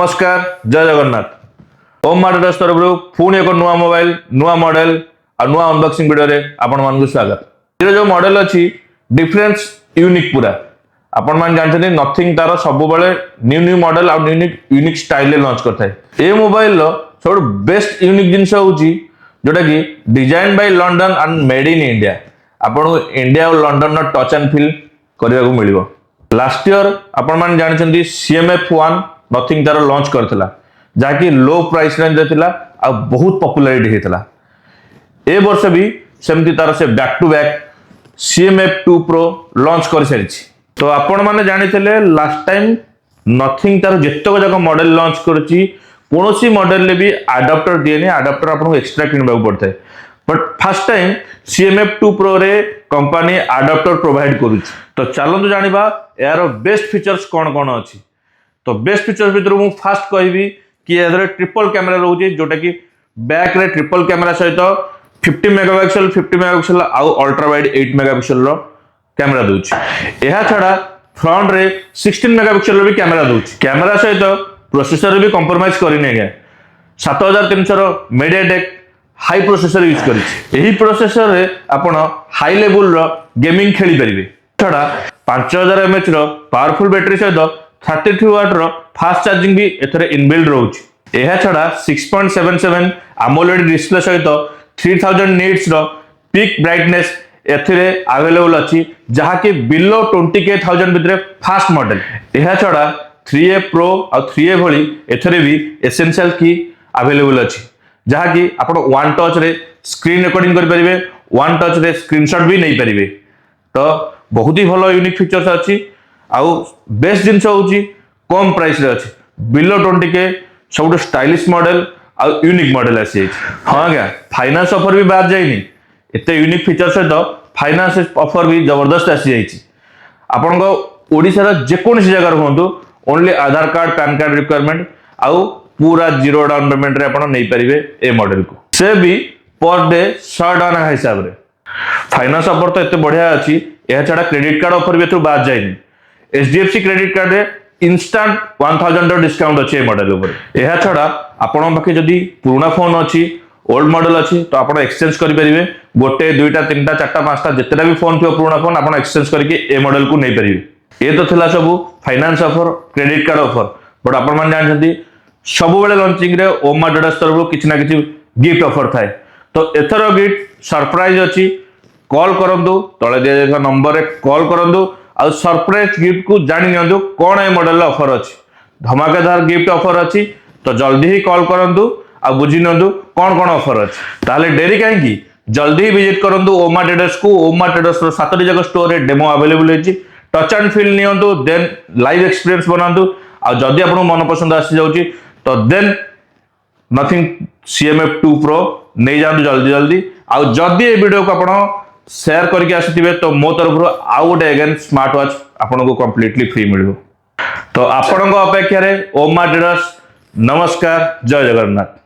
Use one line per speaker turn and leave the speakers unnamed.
नमस्कार जय जगन्नाथ ओम मार्केटर्स तरफ पुणी एक नुआ मोबाइल नुआ मॉडल और नुआ अनबॉक्सिंग वीडियो रे आपण मानकु स्वागत। ये जो मॉडल अच्छी डिफरेंस यूनिक पूरा आपण मान जानते नथिंग तार सब बेले न्यू न्यू मॉडल और यूनिक स्टाइल लॉन्च करता है। ये मोबाइल सब बेस्ट यूनिक जिनस होची जोटा कि design by London and made in India. आपण इंडिया और लंडन टच एंड फील करने को मिलिबो। लास्ट ईयर आपण मान जानते CMF1 नथिंग तार लॉन्च करथिला जाकि लो प्राइस रेंज देथिला आ बहुत पॉपुलैरिटी हेतला। ए वर्ष भी सेमती तार से back to back CMF2 Pro launch कर सारिछि। तो आपण माने जानिथिले लास्ट टाइम नथिंग तार जेतक जाक मॉडल लॉन्च करछि कोनोसी मॉडल ले भी अडाप्टर दिएनी। अडाप्टर आपन एक्स्ट्रा किनबा पड़ता है but first time CMF2 Pro रे कंपनी अडाप्टर प्रोवाइड करूछि। तो चलନ୍ତୁ जानिबा यार बेस्ट फीचर्स कोन कोन अछि। तो बेस्ट फीचर्स भीतर मु फास्ट कहबी कि एदरे ट्रिपल कैमरा रहउछि जोटा कि बैक रे ट्रिपल कैमरा सहित 50 मेगापिक्सल आउ अल्ट्रा वाइड 8 मेगापिक्सल रो कैमरा दोछि। एहा छडा फ्रंट रे 16 मेगापिक्सल रो भी कैमरा दोछि। कैमरा सहित प्रोसेसर भी कंप्रोमाइज करिने गया 7300 रो MediaTek हाई प्रोसेसर यूज करिछि। एही प्रोसेसर रे आपण हाई लेवल रो गेमिंग खेली परिबे। छडा 5000 mAh रो पावरफुल बैटरी सहित 32 वाट रो फास्ट चार्जिंग भी एथरे इनबिल्ड रहउछि। एहा छडा 6.77 AMOLED डिस्प्ले सहित 3000 nits रो पीक ब्राइटनेस एथरे अवेलेबल अछि जहा कि बिलो 20,000 भितरे फास्ट मॉडल। एहा छडा 3A Pro और 3A भली एथरे भी एसेंशियल की अवेलेबल अछि जहा कि आपण वन टच रे स्क्रीन रिकॉर्डिंग कर परिबे, वन टच रे स्क्रीनशॉट भी नै परिबे। तो बहुत ही भलो यूनिक फीचर्स अछि आउ बेस्ट जिनस होची कम प्राइस रे अछि बिलो 20K सब स्टाइलिश मॉडल आउ यूनिक मॉडल आसी। हाँ क्या फाइनेंस ऑफर भी बाद जाइनी एते यूनिक फीचर सहित फाइनेंस ऑफर भी जबरदस्त आसी जाइछि। आपण को ओडिसा रा जे कोनसी जगह रहंतु ओनली आधार कार्ड पैन कार्ड रिक्वायरमेंट आउ पूरा जीरो डाउन पेमेंट रे आपण नै परिबे ए मॉडल को से भी पर डे 100 टका हिसाब रे। फाइनेंस ऑफर तो एते बढ़िया अछि। एहा छडा क्रेडिट कार्ड ऑफर भी एथु बाद जाइनी। HDFC क्रेडिट कार्ड रे इंस्टेंट 1000 डिस्काउंट अछि ए मॉडल ऊपर। एहा छडा आपण बाकी जदी पुराना फोन अछि ओल्ड मॉडल अछि तो आपण एक्सचेंज करि परिबे। गोटे दुईटा तीनटा चारटा पांचटा जेतेटा भी फोन थियो पुराना फोन आपण एक्सचेंज करके ए मॉडल को नै परिबे। ए तो थिला सब finance offer credit card offer but आपण मान जानछथि सब बेले लॉन्चिंग रे ओम मार्केटर्स तरफ किछि ना किछि गिफ्ट ऑफर थाए। तो एथरो गिफ्ट सरप्राइज अछि। कॉल करंतु तळे दिया जायथा नंबर रे कॉल करंतु आ सरप्राइज गिफ्ट को जानि नियंतु कोन ए मॉडल ऑफर अछि। धमाकेदार गिफ्ट ऑफर अछि तो जल्दी ही कॉल करंतु आ बुझि नियंतु कोन कोन ऑफर अछि। ताले डेरी काहे की जल्दी ही विजिट करंतु ओम मार्केटर्स को। ओम मार्केटर्स रो 7टी जगह स्टोर रे डेमो अवेलेबल अछि। टच एंड फील नियंतु देन लाइव एक्सपीरियंस बनांतु आ जदी आपन मन पसंद आसी जाउची तो देन नथिंग CMF2 Pro नै जांतु जल्दी जल्दी। आ जदी ए वीडियो को आपण शेयर करके आसीथिबे तो मो तरफ आउ गोटे अगेन स्मार्ट वॉच आपन को कंप्लीटली फ्री मिलिबो। तो आपण को अपेक्षा रे ओम मार्केटर्स नमस्कार जय जगन्नाथ।